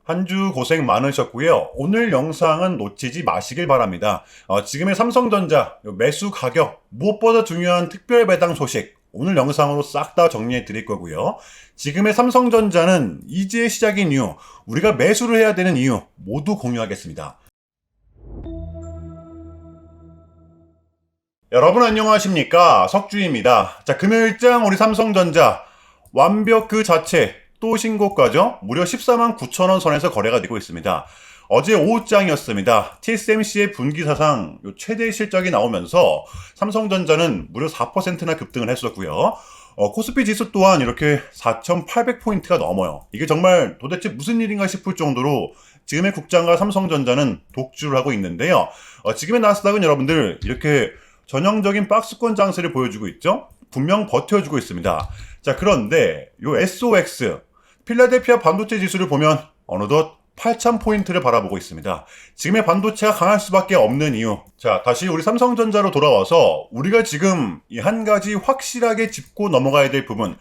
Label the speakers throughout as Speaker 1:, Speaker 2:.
Speaker 1: 한 주 고생 많으셨고요. 오늘 영상은 놓치지 마시길 바랍니다. 지금의 삼성전자 매수 가격, 무엇보다 중요한 특별 배당 소식, 오늘 영상으로 싹 다 정리해 드릴 거고요. 지금의 삼성전자는 이제 시작인 이유, 우리가 매수를 해야 되는 이유 모두 공유하겠습니다. 여러분 안녕하십니까? 석주입니다. 자, 금요일장 우리 삼성전자 완벽 그 자체 또 신고가죠? 무려 14만 9천 원 선에서 거래가 되고 있습니다. 어제 오후장이었습니다. TSMC의 분기 사상 최대 실적이 나오면서 삼성전자는 무려 4%나 급등을 했었고요. 코스피 지수 또한 이렇게 4,800포인트가 넘어요. 이게 정말 도대체 무슨 일인가 싶을 정도로 지금의 국장과 삼성전자는 독주를 하고 있는데요. 지금의 나스닥은 여러분들 이렇게 전형적인 박스권 장세를 보여주고 있죠. 분명 버텨주고 있습니다. 자, 그런데 요 SOX 필라델피아 반도체 지수를 보면 어느덧 8,000포인트를 바라보고 있습니다. 지금의 반도체가 강할 수밖에 없는 이유. 자, 다시 우리 삼성전자로 돌아와서 우리가 지금 이 한 가지 확실하게 짚고 넘어가야 될 부분.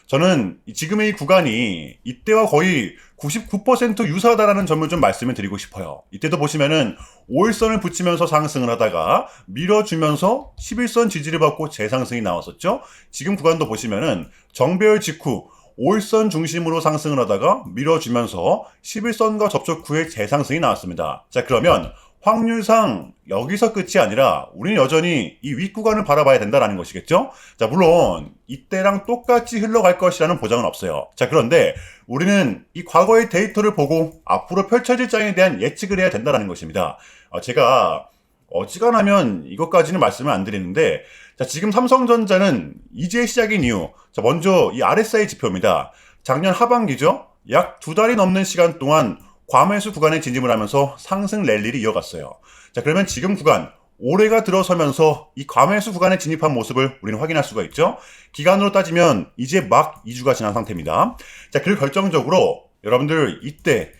Speaker 1: 저는 지금의 이 구간이 이때와 거의 99% 유사하다라는 점을 좀 말씀을 드리고 싶어요. 이때도 보시면은 5일선을 붙이면서 상승을 하다가 밀어주면서 11선 지지를 받고 재상승이 나왔었죠. 지금 구간도 보시면은 정배열 직후 5일선 중심으로 상승을 하다가 밀어주면서 11선과 접촉 후에 재상승이 나왔습니다. 자, 그러면 확률상 여기서 끝이 아니라 우리는 여전히 이 윗구간을 바라봐야 된다는 것이겠죠? 자, 물론 이때랑 똑같이 흘러갈 것이라는 보장은 없어요. 자, 그런데 우리는 이 과거의 데이터를 보고 앞으로 펼쳐질 장에 대한 예측을 해야 된다는 것입니다. 제가 어지간하면 이것까지는 말씀을 안 드리는데, 자, 지금 삼성전자는 이제 시작인 이유. 자, 먼저 이 RSI 지표입니다. 작년 하반기죠? 약 2달이 넘는 시간 동안 과매수 구간에 진입을 하면서 상승 랠리를 이어갔어요. 자, 그러면 지금 구간, 올해가 들어서면서 이 과매수 구간에 진입한 모습을 우리는 확인할 수가 있죠. 기간으로 따지면 이제 막 2주가 지난 상태입니다. 자, 그리고 결정적으로 여러분들 이때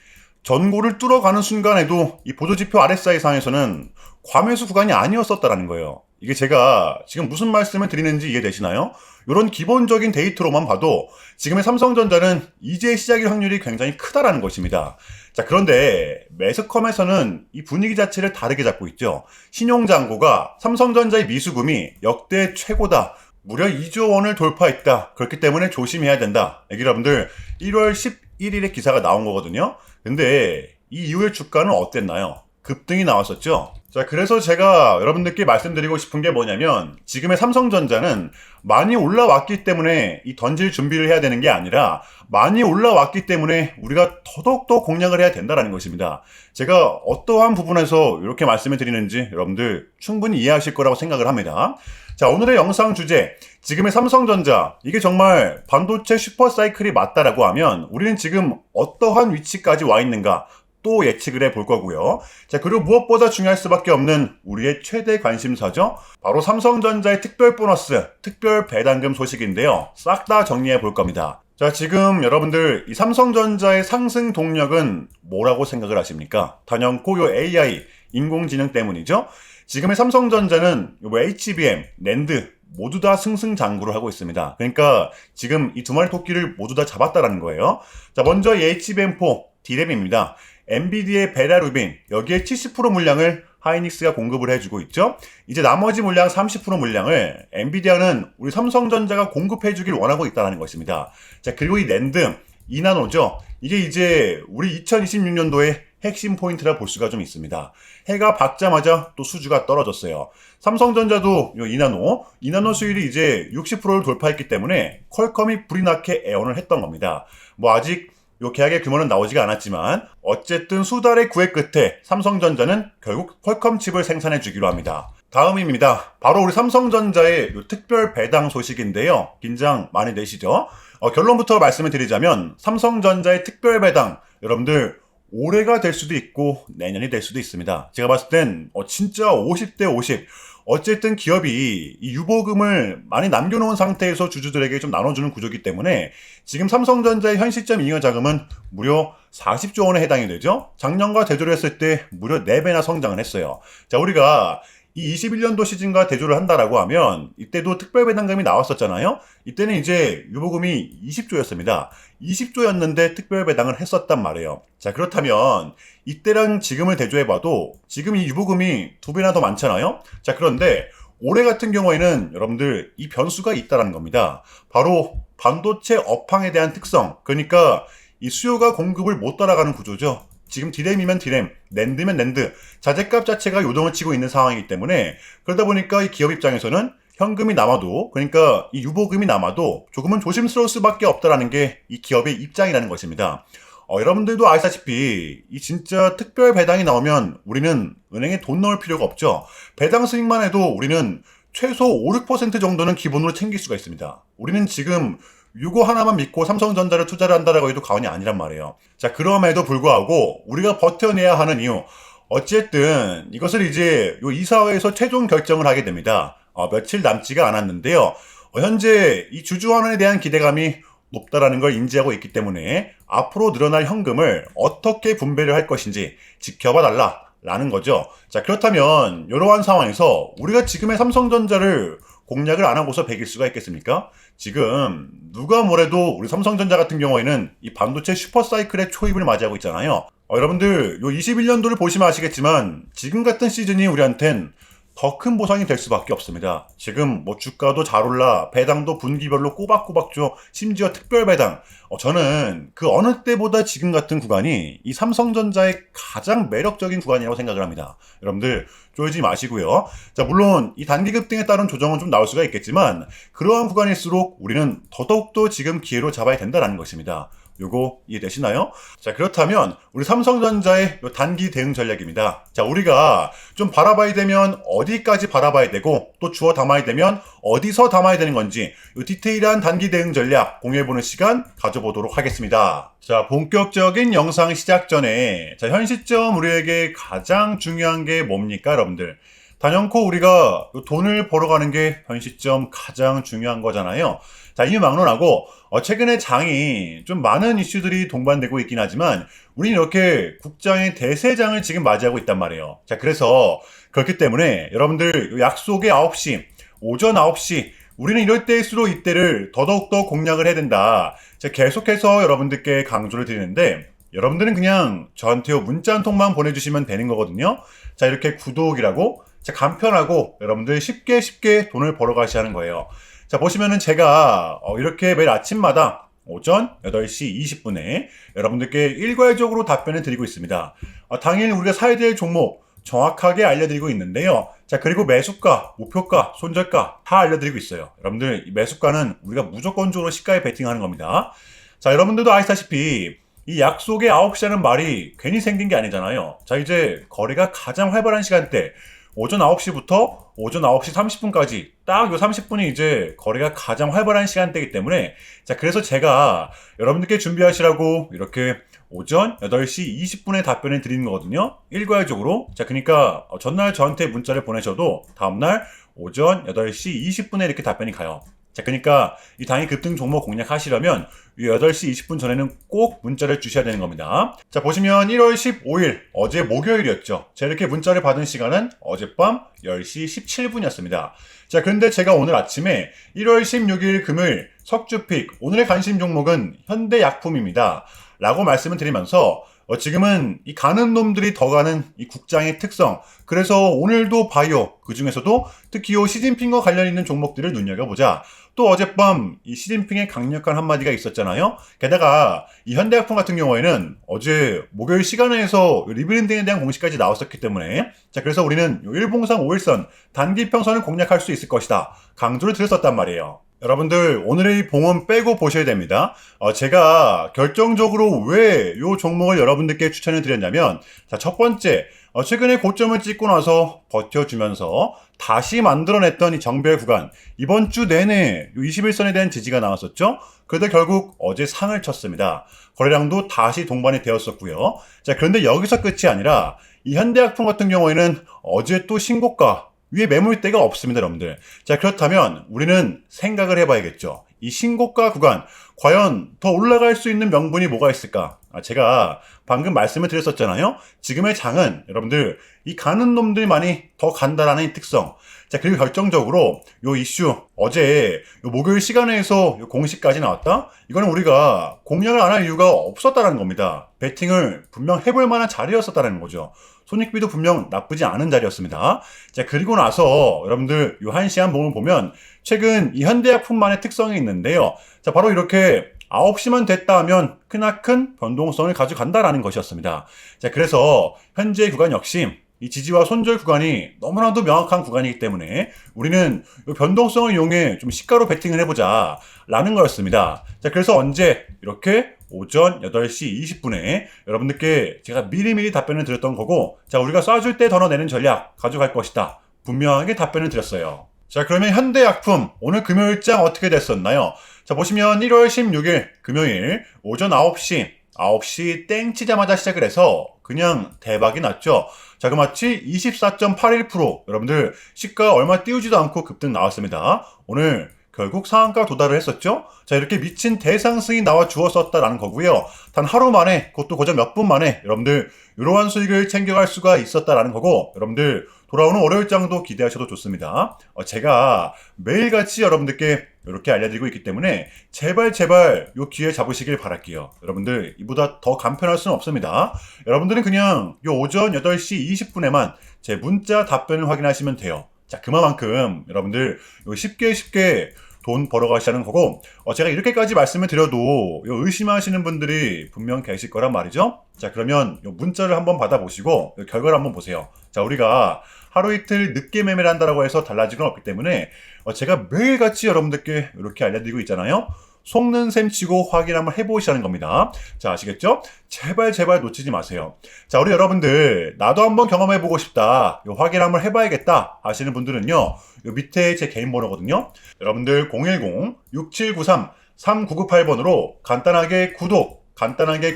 Speaker 1: 전고를 뚫어가는 순간에도 이 보조지표 RSI 상에서는 과매수 구간이 아니었었다라는 거예요. 이게 제가 지금 무슨 말씀을 드리는지 이해되시나요? 이런 기본적인 데이터로만 봐도 지금의 삼성전자는 이제 시작일 확률이 굉장히 크다라는 것입니다. 자, 그런데 매스컴에서는 이 분위기 자체를 다르게 잡고 있죠. 신용잔고가 삼성전자의 미수금이 역대 최고다. 무려 2조 원을 돌파했다. 그렇기 때문에 조심해야 된다. 여러분들 1월 11일에 기사가 나온 거거든요. 근데 이 이후의 주가는 어땠나요? 급등이 나왔었죠. 자, 그래서 제가 여러분들께 말씀드리고 싶은 게 뭐냐면 지금의 삼성전자는 많이 올라왔기 때문에 이 던질 준비를 해야 되는 게 아니라 많이 올라왔기 때문에 우리가 더더욱더 공략을 해야 된다는 것입니다. 제가 어떠한 부분에서 이렇게 말씀을 드리는지 여러분들 충분히 이해하실 거라고 생각을 합니다. 자, 오늘의 영상 주제, 지금의 삼성전자, 이게 정말 반도체 슈퍼사이클이 맞다라고 하면 우리는 지금 어떠한 위치까지 와 있는가 또 예측을 해볼 거고요. 자, 그리고 무엇보다 중요할 수밖에 없는 우리의 최대 관심사죠. 바로 삼성전자의 특별 보너스, 특별 배당금 소식인데요. 싹 다 정리해 볼 겁니다. 자, 지금 여러분들 이 삼성전자의 상승 동력은 뭐라고 생각을 하십니까? 단연코 요 AI, 인공지능 때문이죠. 지금의 삼성전자는 요 HBM, 낸드 모두 다 승승장구를 하고 있습니다. 그러니까 지금 이 두 마리 토끼를 모두 다 잡았다라는 거예요. 자, 먼저 이 HBM4 D램입니다. 엔비디아의 베라루빈, 여기에 70% 물량을 하이닉스가 공급을 해주고 있죠. 이제 나머지 물량 30% 물량을 엔비디아는 우리 삼성전자가 공급해주길 원하고 있다는 것입니다. 자, 그리고 이 낸드 2나노죠. 이게 이제 우리 2026년도에 핵심 포인트라 볼 수가 좀 있습니다. 해가 밝자마자 또 수주가 떨어졌어요. 삼성전자도 이 2나노 수율이 이제 60%를 돌파했기 때문에 퀄컴이 불이 나게 애원을 했던 겁니다. 뭐 아직 요 계약의 규모는 나오지가 않았지만 어쨌든 수달의 구애 끝에 삼성전자는 결국 퀄컴 칩을 생산해 주기로 합니다. 다음입니다. 바로 우리 삼성전자의 요 특별 배당 소식인데요. 긴장 많이 되시죠? 결론부터 말씀을 드리자면 삼성전자의 특별 배당, 여러분들 올해가 될 수도 있고 내년이 될 수도 있습니다. 제가 봤을 땐 진짜 50대 50. 어쨌든 기업이 이 유보금을 많이 남겨놓은 상태에서 주주들에게 좀 나눠주는 구조이기 때문에 지금 삼성전자의 현 시점 잉여자금은 무려 40조 원에 해당이 되죠. 작년과 대조를 했을 때 무려 4배나 성장을 했어요. 자, 우리가 이 21년도 시즌과 대조를 한다라고 하면 이때도 특별 배당금이 나왔었잖아요. 이때는 이제 유보금이 20조였습니다. 20조였는데 특별 배당을 했었단 말이에요. 자, 그렇다면 이때랑 지금을 대조해봐도 지금 이 유보금이 2배나 더 많잖아요. 자, 그런데 올해 같은 경우에는 여러분들 이 변수가 있다라는 겁니다. 바로 반도체 업황에 대한 특성, 그러니까 이 수요가 공급을 못 따라가는 구조죠. 지금 디램이면 디램, 낸드면 낸드, 자재값 자체가 요동을 치고 있는 상황이기 때문에 그러다 보니까 이 기업 입장에서는 현금이 남아도, 그러니까 이 유보금이 남아도 조금은 조심스러울 수밖에 없다라는 게 이 기업의 입장이라는 것입니다. 여러분들도 아시다시피 이 진짜 특별 배당이 나오면 우리는 은행에 돈 넣을 필요가 없죠. 배당 수익만 해도 우리는 최소 5, 6% 정도는 기본으로 챙길 수가 있습니다. 우리는 지금 이거 하나만 믿고 삼성전자를 투자를 한다라고 해도 과언이 아니란 말이에요. 자, 그럼에도 불구하고 우리가 버텨내야 하는 이유, 어쨌든 이것을 이제 이 이사회에서 최종 결정을 하게 됩니다. 며칠 남지가 않았는데요. 현재 이 주주환원에 대한 기대감이 높다라는 걸 인지하고 있기 때문에 앞으로 늘어날 현금을 어떻게 분배를 할 것인지 지켜봐 달라라는 거죠. 자, 그렇다면 이러한 상황에서 우리가 지금의 삼성전자를 공략을 안 하고서 배길 수가 있겠습니까? 지금 누가 뭐래도 우리 삼성전자 같은 경우에는 이 반도체 슈퍼사이클의 초입을 맞이하고 있잖아요. 여러분들 요 21년도를 보시면 아시겠지만 지금 같은 시즌이 우리한텐 더 큰 보상이 될 수밖에 없습니다. 지금 뭐 주가도 잘 올라, 배당도 분기별로 꼬박꼬박 줘, 심지어 특별 배당. 저는 그 어느 때보다 지금 같은 구간이 이 삼성전자의 가장 매력적인 구간이라고 생각을 합니다. 여러분들 쫄지 마시고요. 자, 물론 이 단기 급등에 따른 조정은 좀 나올 수가 있겠지만 그러한 구간일수록 우리는 더더욱더 지금 기회로 잡아야 된다는 것입니다. 요거 이해되시나요? 자, 그렇다면 우리 삼성전자의 요 단기 대응 전략입니다. 자, 우리가 좀 바라봐야 되면 어디까지 바라봐야 되고 또 주워 담아야 되면 어디서 담아야 되는 건지 요 디테일한 단기 대응 전략 공유해보는 시간 가져보도록 하겠습니다. 자, 본격적인 영상 시작 전에 자, 현 시점 우리에게 가장 중요한 게 뭡니까, 여러분들? 단연코 우리가 돈을 벌어가는 게 현 시점 가장 중요한 거잖아요. 자, 이유 막론하고 최근에 장이 좀 많은 이슈들이 동반되고 있긴 하지만 우리는 이렇게 국장의 대세장을 지금 맞이하고 있단 말이에요. 자, 그래서 그렇기 때문에 여러분들 약속의 9시, 오전 9시 우리는 이럴 때일수록 이때를 더더욱더 공략을 해야 된다. 자, 계속해서 여러분들께 강조를 드리는데 여러분들은 그냥 저한테 문자 한 통만 보내주시면 되는 거거든요. 자, 이렇게 구독이라고 자, 간편하고 여러분들 쉽게 돈을 벌어가시 하는 거예요. 자, 보시면은 제가 이렇게 매일 아침마다 오전 8시 20분에 여러분들께 일괄적으로 답변을 드리고 있습니다. 당일 우리가 사야 될 종목 정확하게 알려드리고 있는데요. 자, 그리고 매수가, 목표가, 손절가 다 알려드리고 있어요. 여러분들 이 매수가는 우리가 무조건적으로 시가에 베팅하는 겁니다. 자, 여러분들도 아시다시피 이 약속의 9시라는 말이 괜히 생긴 게 아니잖아요. 자, 이제 거래가 가장 활발한 시간대 오전 9시부터 오전 9시 30분까지 딱 요 30분이 이제 거래가 가장 활발한 시간대이기 때문에 자, 그래서 제가 여러분들께 준비하시라고 이렇게 오전 8시 20분에 답변을 드리는 거거든요. 일괄적으로. 자, 그러니까 전날 저한테 문자를 보내셔도 다음날 오전 8시 20분에 이렇게 답변이 가요. 자, 그러니까 이 당일 급등 종목 공략하시려면 이 8시 20분 전에는 꼭 문자를 주셔야 되는 겁니다. 자, 보시면 1월 15일 어제 목요일이었죠. 제가 이렇게 문자를 받은 시간은 어젯밤 10시 17분이었습니다. 자, 그런데 제가 오늘 아침에 1월 16일 금요일 석주픽 오늘의 관심 종목은 현대약품입니다. 라고 말씀을 드리면서 지금은 이 가는 놈들이 더 가는 이 국장의 특성. 그래서 오늘도 바이오, 그 중에서도 특히 이 시진핑과 관련 있는 종목들을 눈여겨보자. 또 어젯밤 이 시진핑의 강력한 한마디가 있었잖아요. 게다가 이 현대약품 같은 경우에는 어제 목요일 시간에서 리브랜딩에 대한 공시까지 나왔었기 때문에 자, 그래서 우리는 일봉상 5일선 단기 평선을 공략할 수 있을 것이다. 강조를 드렸었단 말이에요. 여러분들 오늘의 봉은 빼고 보셔야 됩니다. 제가 결정적으로 왜 이 종목을 여러분들께 추천을 드렸냐면 자, 첫 번째 최근에 고점을 찍고 나서 버텨주면서 다시 만들어냈던 이 정배 구간 이번 주 내내 21선에 대한 지지가 나왔었죠. 그런데 결국 어제 상을 쳤습니다. 거래량도 다시 동반이 되었었고요. 자, 그런데 여기서 끝이 아니라 이 현대약품 같은 경우에는 어제 또 신고가 위에 매물대가 없습니다, 여러분들. 자, 그렇다면 우리는 생각을 해봐야겠죠. 이 신고가 구간 과연 더 올라갈 수 있는 명분이 뭐가 있을까? 제가 방금 말씀을 드렸었잖아요. 지금의 장은 여러분들 이 가는 놈들만이 더 간다라는 이 특성. 자, 그리고 결정적으로 요 이슈 어제 요 목요일 시간에서 요 공식까지 나왔다. 이거는 우리가 공략을 안 할 이유가 없었다는 겁니다. 배팅을 분명 해볼 만한 자리였었다는 거죠. 손익비도 분명 나쁘지 않은 자리였습니다. 자, 그리고 나서 여러분들 요 한시한 봉을 보면 최근 이 현대약품만의 특성이 있는데요. 자, 바로 이렇게 9시만 됐다 하면 크나큰 변동성을 가져간다라는 것이었습니다. 자, 그래서 현재 구간 역시 이 지지와 손절 구간이 너무나도 명확한 구간이기 때문에 우리는 이 변동성을 이용해 좀 시가로 베팅을 해보자 라는 거였습니다. 자, 그래서 언제 이렇게 오전 8시 20분에 여러분들께 제가 미리미리 답변을 드렸던 거고, 자, 우리가 쏴줄 때 덜어내는 전략 가져갈 것이다. 분명하게 답변을 드렸어요. 자, 그러면 현대약품 오늘 금요일장 어떻게 됐었나요? 자, 보시면 1월 16일 금요일 오전 9시 땡 치자마자 시작을 해서 그냥 대박이 났죠. 자, 그 마치 24.81% 여러분들 시가 얼마 띄우지도 않고 급등 나왔습니다. 오늘 결국 상한가 도달을 했었죠. 자, 이렇게 미친 대상승이 나와 주었었다라는 거고요. 단 하루 만에, 그것도 고작 몇 분 만에 여러분들 이러한 수익을 챙겨갈 수가 있었다라는 거고, 여러분들 돌아오는 월요일장도 기대하셔도 좋습니다. 제가 매일같이 여러분들께 이렇게 알려드리고 있기 때문에 제발 요 기회 잡으시길 바랄게요. 여러분들 이보다 더 간편할 수는 없습니다. 여러분들은 그냥 요 오전 8시 20분에만 제 문자 답변을 확인하시면 돼요. 자, 그만큼 여러분들 쉽게 돈 벌어가시라는 거고, 제가 이렇게까지 말씀을 드려도 의심하시는 분들이 분명 계실 거란 말이죠. 자, 그러면 문자를 한번 받아보시고 결과를 한번 보세요. 자, 우리가 하루 이틀 늦게 매매를 한다고 해서 달라질 건 없기 때문에 제가 매일같이 여러분들께 이렇게 알려드리고 있잖아요. 속는 셈 치고 확인 한번 해보시라는 겁니다. 자, 아시겠죠? 제발 놓치지 마세요. 자, 우리 여러분들 나도 한번 경험해보고 싶다, 확인 한번 해봐야겠다 하시는 분들은요, 요 밑에 제 개인 번호거든요. 여러분들 010-6793-3998번으로 간단하게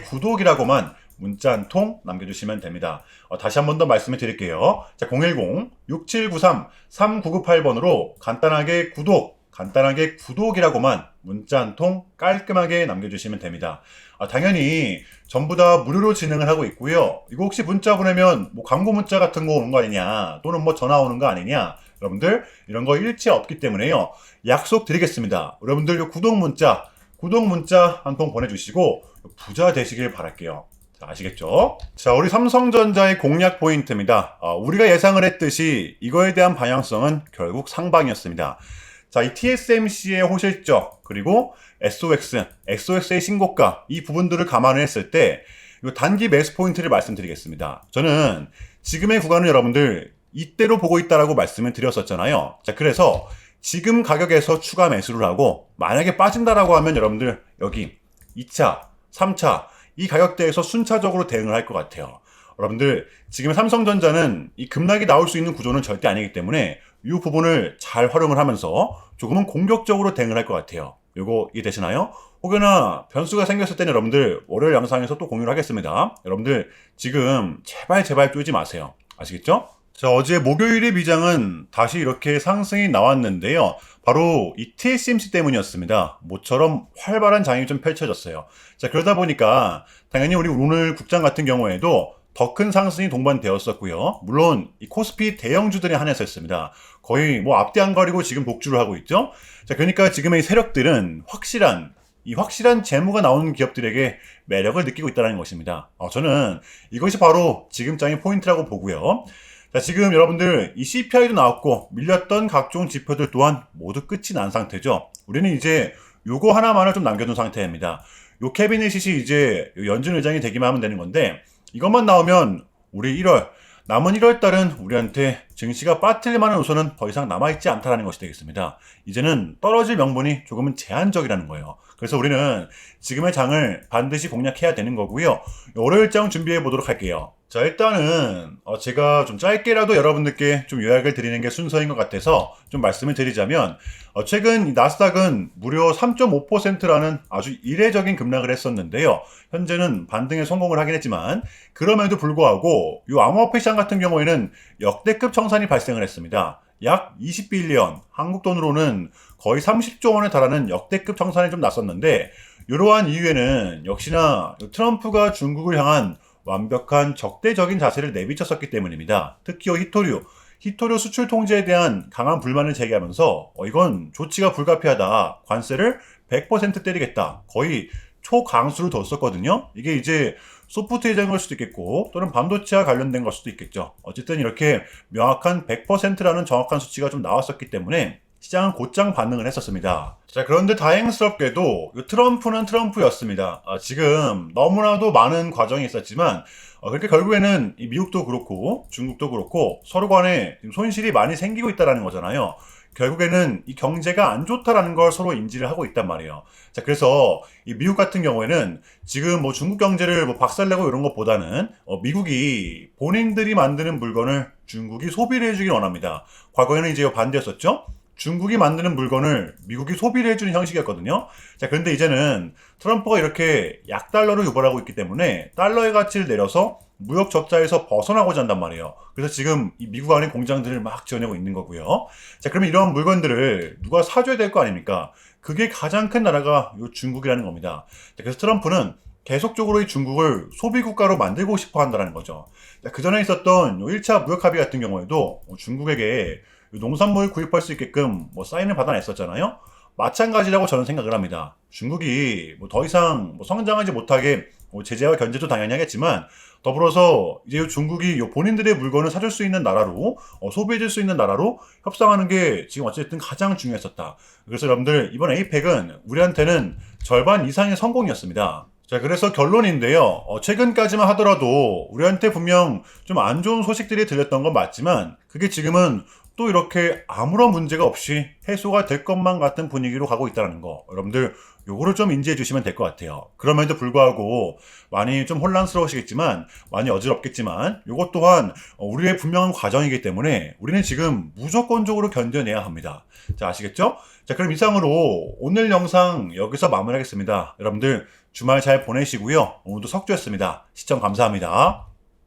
Speaker 1: 구독이라고만 문자 한 통 남겨주시면 됩니다. 다시 한 번 더 말씀을 드릴게요. 자, 010-6793-3998번으로 간단하게 구독이라고만 문자 한 통 깔끔하게 남겨주시면 됩니다. 당연히 전부 다 무료로 진행을 하고 있고요. 이거 혹시 문자 보내면 뭐 광고 문자 같은 거 오는 거 아니냐, 또는 뭐 전화 오는 거 아니냐, 여러분들 이런 거 일체 없기 때문에요. 약속 드리겠습니다. 여러분들 요 구독 문자 한 통 보내주시고 부자 되시길 바랄게요. 아시겠죠? 자, 우리 삼성전자의 공략 포인트입니다. 우리가 예상을 했듯이 이거에 대한 방향성은 결국 상방이었습니다. 자, 이 TSMC의 호실적, 그리고 SOX의 신고가, 이 부분들을 감안을 했을 때 이 단기 매수 포인트를 말씀드리겠습니다. 저는 지금의 구간을 여러분들 이때로 보고 있다라고 말씀을 드렸었잖아요. 자, 그래서 지금 가격에서 추가 매수를 하고 만약에 빠진다라고 하면 여러분들 여기 2차, 3차 이 가격대에서 순차적으로 대응을 할 것 같아요. 여러분들 지금 삼성전자는 이 급락이 나올 수 있는 구조는 절대 아니기 때문에 이 부분을 잘 활용을 하면서 조금은 공격적으로 대응을 할 것 같아요. 요거 이해되시나요? 혹여나 변수가 생겼을 때는 여러분들 월요일 영상에서 또 공유를 하겠습니다. 여러분들 지금 제발 쪼지 마세요. 아시겠죠? 자, 어제 목요일의 미장은 다시 이렇게 상승이 나왔는데요. 바로 이 TSMC 때문이었습니다. 모처럼 활발한 장이 좀 펼쳐졌어요. 자, 그러다 보니까 당연히 우리 오늘 국장 같은 경우에도 더 큰 상승이 동반되었었고요. 물론 이 코스피 대형주들에 한해서였습니다. 거의 뭐 앞뒤 안 가리고 지금 복주를 하고 있죠. 자, 그러니까 지금의 이 세력들은 확실한 재무가 나오는 기업들에게 매력을 느끼고 있다는 것입니다. 저는 이것이 바로 지금장의 포인트라고 보고요. 자, 지금 여러분들 이 CPI도 나왔고 밀렸던 각종 지표들 또한 모두 끝이 난 상태죠. 우리는 이제 요거 하나만을 좀 남겨둔 상태입니다. 요 캐비넷이 이제 연준 의장이 되기만 하면 되는 건데, 이것만 나오면 우리 남은 1월달은 우리한테 증시가 빠뜨릴 만한 요소는 더 이상 남아있지 않다는 것이 되겠습니다. 이제는 떨어질 명분이 조금은 제한적이라는 거예요. 그래서 우리는 지금의 장을 반드시 공략해야 되는 거고요. 월요일장 준비해 보도록 할게요. 자, 일단은 제가 좀 짧게라도 여러분들께 좀 요약을 드리는 게 순서인 것 같아서 좀 말씀을 드리자면, 최근 이 나스닥은 무려 3.5%라는 아주 이례적인 급락을 했었는데요. 현재는 반등에 성공을 하긴 했지만 그럼에도 불구하고 이 암호화폐 시장 같은 경우에는 역대급 청산이 발생을 했습니다. 약 20빌리언, 한국 돈으로는 거의 30조 원에 달하는 역대급 청산이 좀 났었는데, 이러한 이유에는 역시나 트럼프가 중국을 향한 완벽한 적대적인 자세를 내비쳤었기 때문입니다. 특히 히토류 수출 통제에 대한 강한 불만을 제기하면서 이건 조치가 불가피하다. 관세를 100% 때리겠다. 거의 초강수를 뒀었거든요. 이게 이제 소프트웨어적인 걸 수도 있겠고 또는 반도체와 관련된 걸 수도 있겠죠. 어쨌든 이렇게 명확한 100%라는 정확한 수치가 좀 나왔었기 때문에 시장은 곧장 반응을 했었습니다. 자, 그런데 다행스럽게도 트럼프는 트럼프였습니다. 지금 너무나도 많은 과정이 있었지만 그렇게 결국에는 미국도 그렇고 중국도 그렇고 서로 간에 손실이 많이 생기고 있다는 거잖아요. 결국에는 이 경제가 안 좋다라는 걸 서로 인지를 하고 있단 말이에요. 자, 그래서 이 미국 같은 경우에는 지금 뭐 중국 경제를 뭐 박살내고 이런 것보다는 미국이 본인들이 만드는 물건을 중국이 소비를 해주길 원합니다. 과거에는 이제 반대였었죠. 중국이 만드는 물건을 미국이 소비를 해주는 형식이었거든요. 자, 그런데 이제는 트럼프가 이렇게 약달러로 유발하고 있기 때문에 달러의 가치를 내려서 무역 적자에서 벗어나고자 한단 말이에요. 그래서 지금 이 미국 안에 공장들을 막 지어내고 있는 거고요. 자, 그러면 이런 물건들을 누가 사줘야 될 거 아닙니까? 그게 가장 큰 나라가 요 중국이라는 겁니다. 자, 그래서 트럼프는 계속적으로 이 중국을 소비 국가로 만들고 싶어 한다는 거죠. 자, 그 전에 있었던 요 1차 무역 합의 같은 경우에도 중국에게 농산물 구입할 수 있게끔 사인을 받아냈었잖아요. 마찬가지라고 저는 생각을 합니다. 중국이 더 이상 성장하지 못하게 제재와 견제도 당연히 하겠지만 더불어서 이제 중국이 본인들의 물건을 사줄 수 있는 나라로 소비해줄 수 있는 나라로 협상하는 게 지금 어쨌든 가장 중요했었다. 그래서 여러분들 이번 에이펙은 우리한테는 절반 이상의 성공이었습니다. 자, 그래서 결론인데요. 최근까지만 하더라도 우리한테 분명 좀 안 좋은 소식들이 들렸던 건 맞지만 그게 지금은 또 이렇게 아무런 문제가 없이 해소가 될 것만 같은 분위기로 가고 있다는 거. 여러분들 요거를 좀 인지해 주시면 될 것 같아요. 그럼에도 불구하고 많이 좀 혼란스러우시겠지만 많이 어지럽겠지만 요것 또한 우리의 분명한 과정이기 때문에 우리는 지금 무조건적으로 견뎌내야 합니다. 자, 아시겠죠? 자, 그럼 이상으로 오늘 영상 여기서 마무리하겠습니다. 여러분들 주말 잘 보내시고요. 오늘도 석주였습니다. 시청 감사합니다.